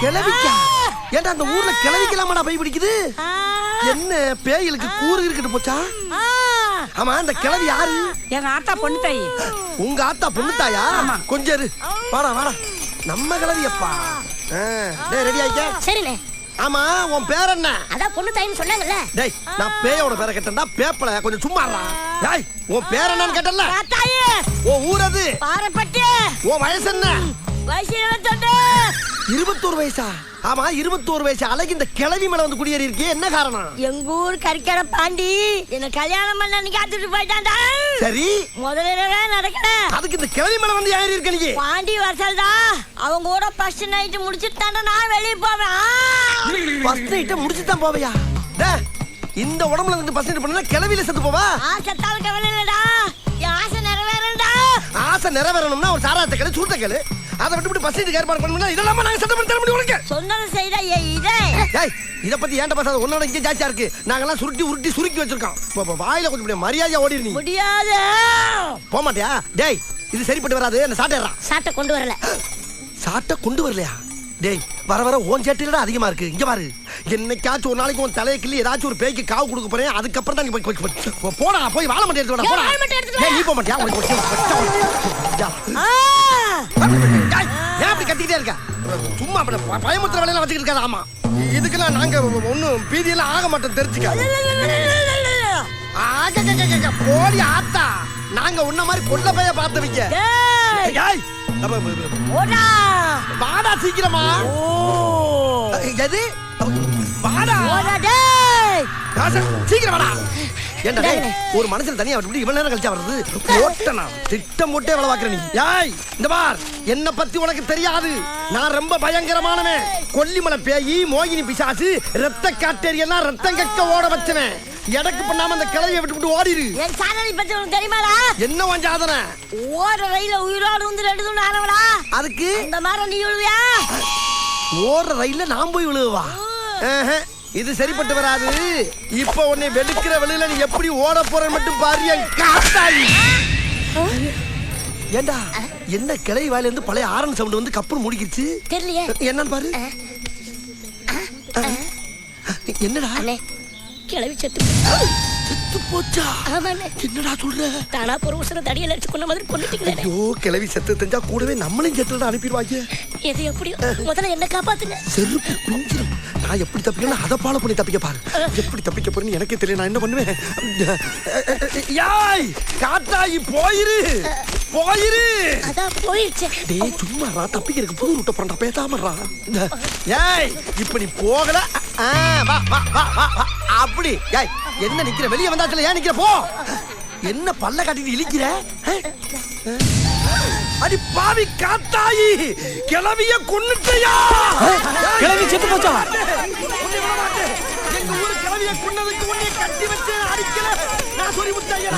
கிளவிக்கா? ஏன்டா அந்த ஊர்ல கிளவிக்கலாமாடா பை பிடிக்குது? என்ன பேய்களுக்கு கூறு இருக்கட்டு போச்சா? ஆமா, அந்த கிளவி யாரு? எங்க ஆத்தா பொண்ணு தாயி. உங்க ஆத்தா பொண்ணு தாயா? கொஞ்சம் இரு, வாடா வாடா. நம்ம கிளவியப்பா. டேய் ரெடி ஆயிக்க? சரிண்ணே. ஆமா, உன் பேர் என்ன? அதான் பொண்ணு தாயின்னு சொன்னாங்கல்ல. டேய், நான் பேயோட பேரை கேட்டேன்டா, பேப்பல கொஞ்சம் சும்மா இருடா. டேய், உன் பேர் என்னன்னு கேட்டல்ல? தாயி. உன் ஊர் அது? பாரப்பட்டி. உன் வயசு என்ன? வயசு 22. 21 வயசா? ஆமா, 21 வயசு அழகு இந்த கிளவி மேல வந்து குடியேறி இருக்கே, என்ன காரணம்? எங்க ஊர் கறிக்கடை பாண்டி என்ன கல்யாணம் பண்ண காத்துட்டு போயிட்டான்டா. சரி, முதல்ல நடக்கல. அதுக்கு இந்த கிளவி மேல வந்து ஏறி இருக்க நீ? பாண்டி வரசல்டா, அவங்க கூட ஃபர்ஸ்ட் நைட் முடிச்சிட்டாண்டா, நான் வெளிய போவேன். ஃபர்ஸ்ட் நைட் முடிச்சு தான் போவையா? டேய், இந்த உடம்புல இருந்து ஃபர்ஸ்ட் நைட் பண்ணா கிளவில செத்து போவா? செத்தாலும் கவலை இல்லடா, என் ஆசை நிறைவேறண்டா. ஆசை நிறைவேறணும்னா ஒரு சாராயத்தை கேளு, சூட்ட கேளு. அதை விட்டு ஃபர்ஸ்ட் நைட் ஏற்பாடு பண்ணணும்னா இதெல்லாம் நாங்க சட்டம் பண்ணி தர முடியும் உனக்கு? சொன்னதை செய்டா. இதே டேய், இத பத்தி ஏன்டா பேசாத? உன்னோட இங்க ஜாஸ்தியா இருக்கு. நாங்கெல்லாம் சுருட்டி சுருக்கி வச்சிருக்கோம். வாயில கொஞ்சம் மரியாதையா ஓடிரு நீ. முடியாது. போக மாட்டியா? டேய், இது சரிப்பட்டு வராது. என்ன சாட்டேறா? சாட்டை கொண்டு வரல. சாட்டை கொண்டு வரலையா? டேய், வர வர ஓன் சேட்டில அதிகமா இருக்கு. இங்க பாரு, என்னைக்காச்சும் ஒரு நாளைக்கு உன் தலையை கிள்ளி ஏதாச்சும் ஒரு பேய்க்கு காவு கொடுக்க போறேன். அதுக்கப்புறம் தான் நீ போடா, போய் வாழை மட்டும் எடுத்து போடா. டேய், நீ போக மாட்டியா? ஏன் அப்படி கத்திக்கிட்டே இருக்க? சும்மா பயமுத்திர வேலையெல்லாம் வச்சுக்கிட்டு இருக்காது. ஆமா, இதுக்கெல்லாம் நாங்க ஒன்னும் பீதியெல்லாம் ஆக மாட்டோம், தெரிஞ்சுக்க. போடி ஆத்தா, நாங்க உன்ன மாதிரி கொள்ள பைய பார்த்தவங்க. வாடா சீக்கிரமா. எது? வாடா சீக்கிரம் வாடா. ஏண்டா ஒரு மனுஷன் தனியா விட்டு இவ்வளவு நேரம் கழிச்சா வருது? ஓட்டனா திட்டம் போட்டே வேலை பாக்குற நீ. ஏய், இந்த பார், என்ன பத்தி உனக்கு தெரியாது. நான் ரொம்ப பயங்கரமானவன். கொல்லிமலை பேயி, மோகினி பிசாசு, ரத்த காட்டேரியெல்லாம் ரத்தம் கக்க ஓட வச்சவன். எடக்கு பண்ணாம அந்த கிளையை விட்டு ஓடிரு. என் சாதனை பத்தி உனக்கு தெரியுமாடா? என்ன உன் சாதனை? ஓட ரயில உயிரோடு வந்து 2 துண்டு ஆனவடா. அதுக்கு இந்த மாதிரி நீ விழுவியா? ஓடுற ரயில்ல நான் போய் விழுவா? இது சரிப்பட்டு வராது. இப்ப உன்னை வெளுக்கிற வெளியில நீ எப்படி ஓட போற மட்டும் பாரு. காத்தாயி, ஏண்டா என்ன கிளை வாயில இருந்து பழைய ஆரன் சவுண்ட் வந்து கப்புன்னு முடிக்கிச்சு? தெரியலையே, என்னன்னு பாரு. என்னடா? கிளவி செத்து போச்சா? ஆமாண்ணே. என்னடா சொல்ற? தானா பொறுசன தடியில அடிச்சு கொண்ட மாதிரி கொண்டுட்டீங்களே. ஐயோ, கிளவி செத்து தெரிஞ்சா கூடவே நம்மளையும் செத்துட்டு அனுப்பிடுவாங்க. எது எப்படியோ முதல்ல என்ன காப்பாத்துங்க. செருப்பு குஞ்சிரும். நான் எப்படி தப்பிக்கணும் அதை ஃபாலோ பண்ணி தப்பிக்க பாரு. எப்படி தப்பிக்க போறேன்னு எனக்கே தெரியல. நான் என்ன பண்ணுவேன்? யாய் காத்தாயி, போயிரு போயிரு. அதான் போயிடுச்சு. டேய், சும்மாடா, தப்பிக்கிறதுக்கு புது ரூட்ட போறா, பேசாமறா. ஏய், இப்ப நீ போகல. வா வா வா வா. அப்படி. ஏய், என்ன நிக்கிற? வெளிய வந்தாச்சுல, ஏன் நிக்கிற? போ. என்ன பல்ல காட்டிட்டு இழிக்கிற? அடி பாவி காத்தாயி, கிளவிய கொன்னுட்டயா? கிளவி செத்து போச்சா? எங்க ஊர் கிளவிய கொன்னதுக்கு உன்னை கட்டி வச்சு அடிக்கல. நான் சொல்லி முத்தாயா.